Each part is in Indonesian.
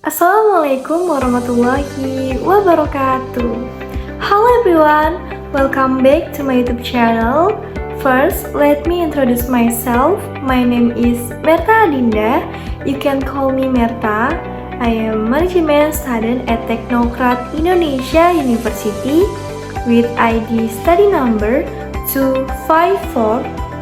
Assalamualaikum warahmatullahi wabarakatuh. Hello everyone, welcome back to my YouTube channel. First, let me introduce myself. My name is Merta Adinda. You can call me Merta. I am management student at Teknokrat Indonesia University with ID study number 2541190.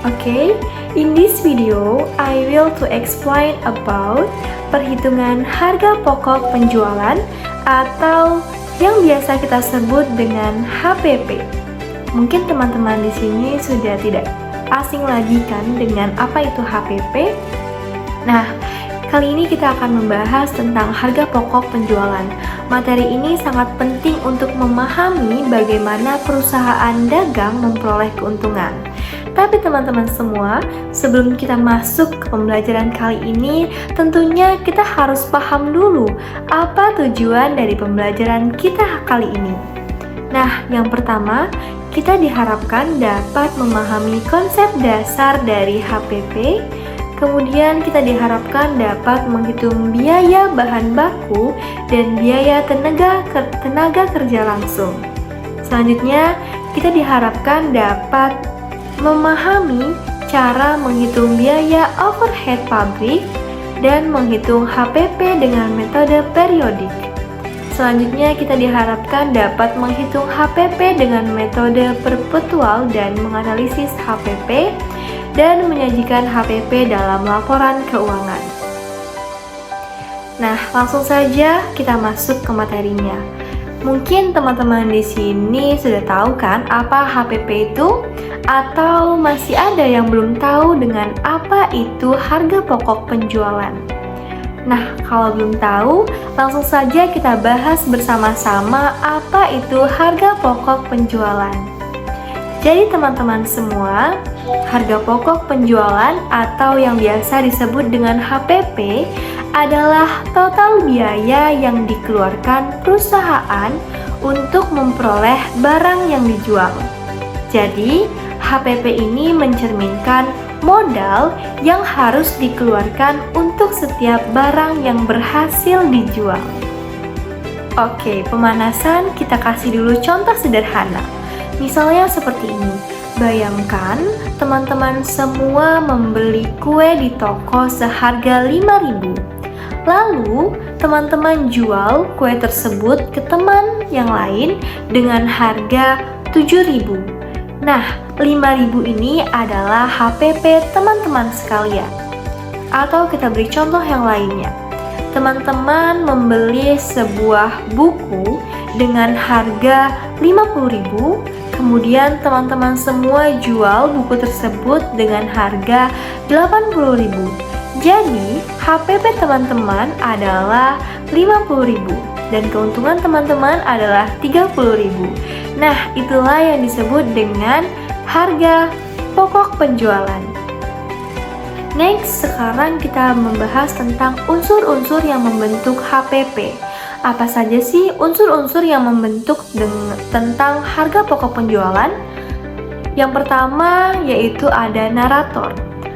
Okay, in this video, I will to explain about perhitungan harga pokok penjualan atau yang biasa kita sebut dengan HPP. Mungkin teman-teman di sini sudah tidak asing lagi kan dengan apa itu HPP? Nah, kali ini kita akan membahas tentang harga pokok penjualan. Materi ini sangat penting untuk memahami bagaimana perusahaan dagang memperoleh keuntungan. Tapi teman-teman semua, sebelum kita masuk ke pembelajaran kali ini, tentunya kita harus paham dulu apa tujuan dari pembelajaran kita kali ini. Nah, yang pertama, kita diharapkan dapat memahami konsep dasar dari HPP. Kemudian kita diharapkan dapat menghitung biaya bahan baku dan biaya tenaga kerja langsung. Selanjutnya, kita diharapkan dapat memahami cara menghitung biaya overhead pabrik dan menghitung HPP dengan metode periodik. Selanjutnya kita diharapkan dapat menghitung HPP dengan metode perpetual dan menganalisis HPP dan menyajikan HPP dalam laporan keuangan. Nah, langsung saja kita masuk ke materinya. Mungkin teman-teman di sini sudah tahu kan apa HPP itu? Atau masih ada yang belum tahu dengan apa itu harga pokok penjualan? Nah, kalau belum tahu, langsung saja kita bahas bersama-sama apa itu harga pokok penjualan. Jadi teman-teman semua, harga pokok penjualan atau yang biasa disebut dengan HPP adalah total biaya yang dikeluarkan perusahaan untuk memperoleh barang yang dijual. Jadi, HPP ini mencerminkan modal yang harus dikeluarkan untuk setiap barang yang berhasil dijual. Oke, pemanasan kita kasih dulu contoh sederhana. Misalnya seperti ini. Bayangkan teman-teman semua membeli kue di toko seharga 5.000. Lalu, teman-teman jual kue tersebut ke teman yang lain dengan harga 7.000. Nah, 5.000 ini adalah HPP teman-teman sekalian. Atau kita beri contoh yang lainnya. Teman-teman membeli sebuah buku dengan harga 50.000, kemudian teman-teman semua jual buku tersebut dengan harga 80.000. Jadi, HPP teman-teman adalah 50.000 dan keuntungan teman-teman adalah 30.000. Nah, itulah yang disebut dengan harga pokok penjualan. Next, sekarang kita membahas tentang unsur-unsur yang membentuk HPP. Apa saja sih unsur-unsur yang membentuk tentang harga pokok penjualan? Yang pertama yaitu ada narator.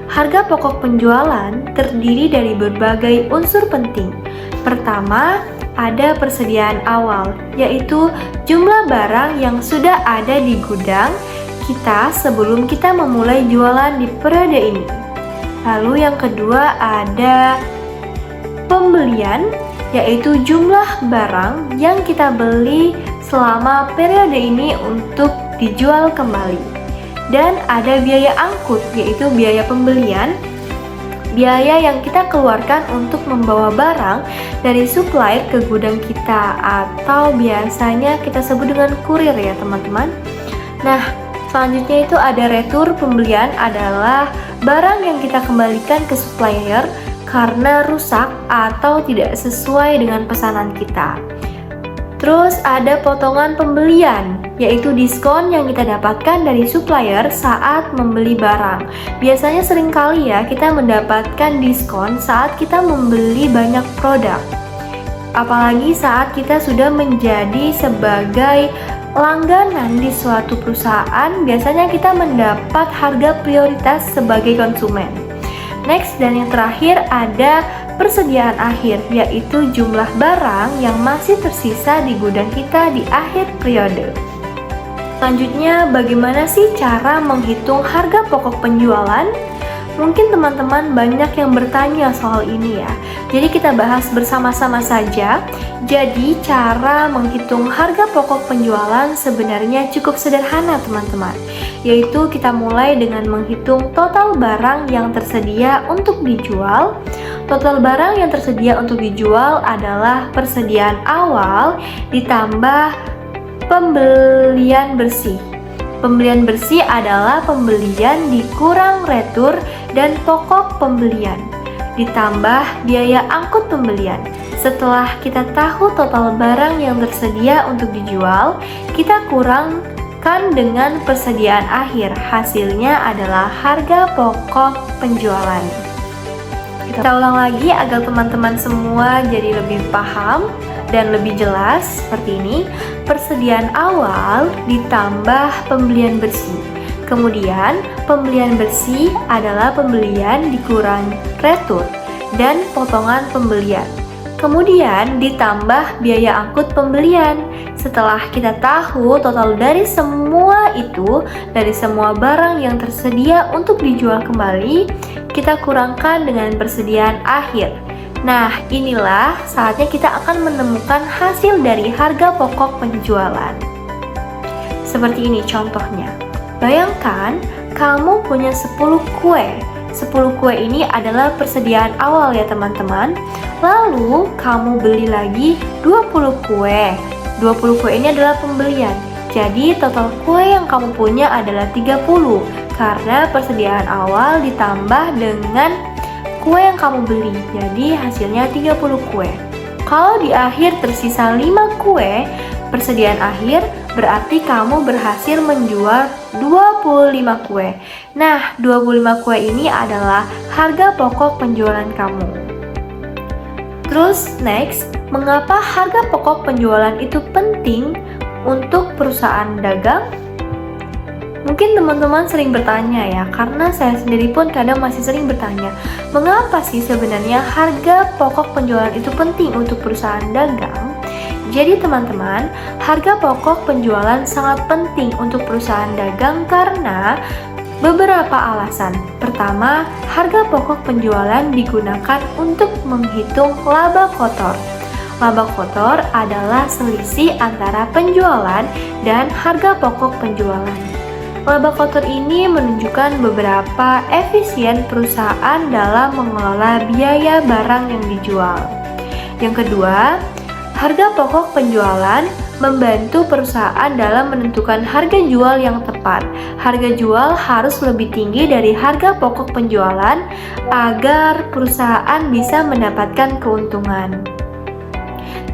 Harga pokok penjualan terdiri dari berbagai unsur penting. Pertama, ada persediaan awal, yaitu jumlah barang yang sudah ada di gudang kita sebelum kita memulai jualan di periode ini. Lalu yang kedua ada pembelian, yaitu jumlah barang yang kita beli selama periode ini untuk dijual kembali. Dan ada biaya angkut, yaitu biaya pembelian, biaya yang kita keluarkan untuk membawa barang dari supplier ke gudang kita atau biasanya kita sebut dengan kurir ya teman-teman. Nah, selanjutnya itu ada retur. Pembelian adalah barang yang kita kembalikan ke supplier karena rusak atau tidak sesuai dengan pesanan kita. Terus ada potongan pembelian, yaitu diskon yang kita dapatkan dari supplier saat membeli barang. Biasanya seringkali ya kita mendapatkan diskon saat kita membeli banyak produk. Apalagi saat kita sudah menjadi sebagai langganan di suatu perusahaan, biasanya kita mendapat harga prioritas sebagai konsumen. Next dan yang terakhir ada persediaan akhir, yaitu jumlah barang yang masih tersisa di gudang kita di akhir periode. Selanjutnya, bagaimana sih cara menghitung harga pokok penjualan? Mungkin teman-teman banyak yang bertanya soal ini ya. Jadi kita bahas bersama-sama saja. Jadi cara menghitung harga pokok penjualan sebenarnya cukup sederhana teman-teman. Yaitu kita mulai dengan menghitung total barang yang tersedia untuk dijual. Total barang yang tersedia untuk dijual adalah persediaan awal ditambah pembelian bersih. Pembelian bersih adalah pembelian dikurang retur dan pokok pembelian, ditambah biaya angkut pembelian. Setelah kita tahu total barang yang tersedia untuk dijual, kita kurangkan dengan persediaan akhir. Hasilnya adalah harga pokok penjualan. Kita ulang lagi agar teman-teman semua jadi lebih paham dan lebih jelas seperti ini. Persediaan awal ditambah pembelian bersih. Kemudian pembelian bersih adalah pembelian dikurang retur dan potongan pembelian. Kemudian ditambah biaya angkut pembelian. Setelah kita tahu total dari semua itu, dari semua barang yang tersedia untuk dijual kembali, kita kurangkan dengan persediaan akhir. Nah, inilah saatnya kita akan menemukan hasil dari harga pokok penjualan. Seperti ini contohnya. Bayangkan kamu punya 10 kue. 10 kue ini adalah persediaan awal ya teman-teman. Lalu kamu beli lagi 20 kue. 20 kue ini adalah pembelian. Jadi total kue yang kamu punya adalah 30 karena persediaan awal ditambah dengan kue yang kamu beli, jadi hasilnya 30 kue. Kalau di akhir tersisa 5 kue, persediaan akhir berarti kamu berhasil menjual 25 kue. Nah, 25 kue ini adalah harga pokok penjualan kamu. Terus next, mengapa harga pokok penjualan itu penting untuk perusahaan dagang? Mungkin teman-teman sering bertanya ya, karena saya sendiri pun kadang masih sering bertanya, mengapa sih sebenarnya harga pokok penjualan itu penting untuk perusahaan dagang? Jadi teman-teman, harga pokok penjualan sangat penting untuk perusahaan dagang karena beberapa alasan. Pertama, harga pokok penjualan digunakan untuk menghitung laba kotor. Laba kotor adalah selisih antara penjualan dan harga pokok penjualan. Laba kotor ini menunjukkan beberapa efisien perusahaan dalam mengelola biaya barang yang dijual. Yang kedua, harga pokok penjualan membantu perusahaan dalam menentukan harga jual yang tepat. Harga jual harus lebih tinggi dari harga pokok penjualan agar perusahaan bisa mendapatkan keuntungan.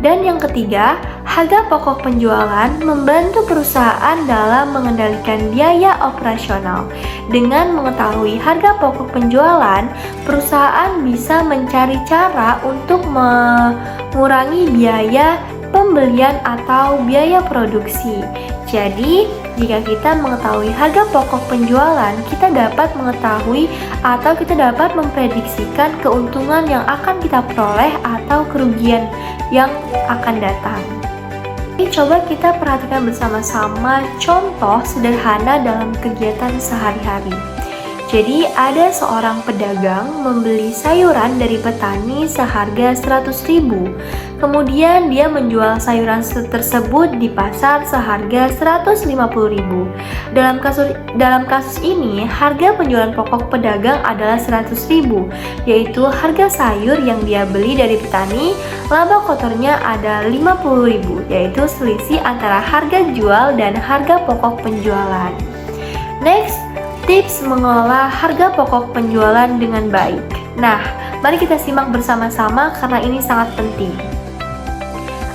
Dan yang ketiga, harga pokok penjualan membantu perusahaan dalam mengendalikan biaya operasional. Dengan mengetahui harga pokok penjualan, perusahaan bisa mencari cara untuk mengurangi biaya pembelian atau biaya produksi. Jadi, jika kita mengetahui harga pokok penjualan, kita dapat mengetahui atau kita dapat memprediksikan keuntungan yang akan kita peroleh atau kerugian yang akan datang. Coba kita perhatikan bersama-sama contoh sederhana dalam kegiatan sehari-hari. Jadi ada seorang pedagang membeli sayuran dari petani seharga 100.000. Kemudian dia menjual sayuran tersebut di pasar seharga 150.000. Dalam kasus ini, harga penjualan pokok pedagang adalah 100.000, yaitu harga sayur yang dia beli dari petani, laba kotornya ada 50.000, yaitu selisih antara harga jual dan harga pokok penjualan. Next, tips mengelola harga pokok penjualan dengan baik. Nah, mari kita simak bersama-sama karena ini sangat penting.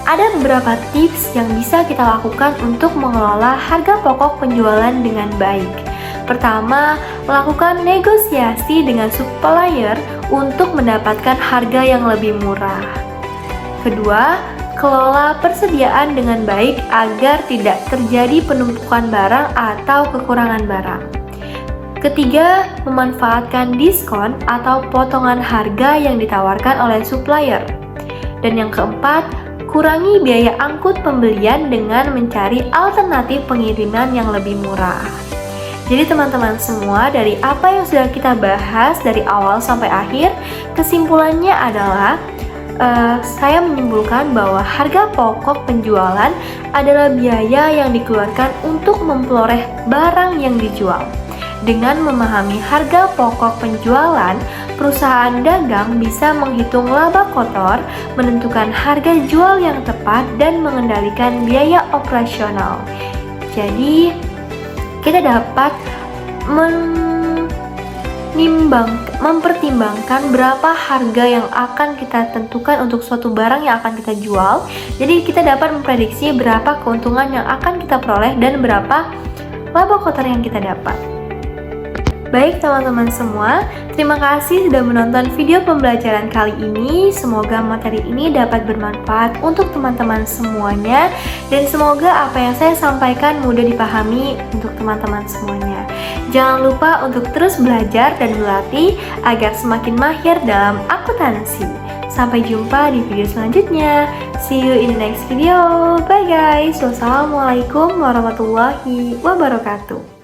Ada beberapa tips yang bisa kita lakukan untuk mengelola harga pokok penjualan dengan baik. Pertama, melakukan negosiasi dengan supplier untuk mendapatkan harga yang lebih murah. Kedua, kelola persediaan dengan baik agar tidak terjadi penumpukan barang atau kekurangan barang. Ketiga, memanfaatkan diskon atau potongan harga yang ditawarkan oleh supplier. Dan yang keempat, kurangi biaya angkut pembelian dengan mencari alternatif pengiriman yang lebih murah. Jadi teman-teman semua, dari apa yang sudah kita bahas dari awal sampai akhir, kesimpulannya adalah saya menyimpulkan bahwa harga pokok penjualan adalah biaya yang dikeluarkan untuk memperoleh barang yang dijual. Dengan memahami harga pokok penjualan, perusahaan dagang bisa menghitung laba kotor, menentukan harga jual yang tepat, dan mengendalikan biaya operasional. Jadi, kita dapat mempertimbangkan berapa harga yang akan kita tentukan untuk suatu barang yang akan kita jual. Jadi kita dapat memprediksi berapa keuntungan yang akan kita peroleh dan berapa laba kotor yang kita dapat. Baik teman-teman semua, terima kasih sudah menonton video pembelajaran kali ini. Semoga materi ini dapat bermanfaat untuk teman-teman semuanya, dan semoga apa yang saya sampaikan mudah dipahami untuk teman-teman semuanya. Jangan lupa untuk terus belajar dan berlatih agar semakin mahir dalam akuntansi. Sampai jumpa di video selanjutnya. See you in the next video. Bye guys. Wassalamualaikum warahmatullahi wabarakatuh.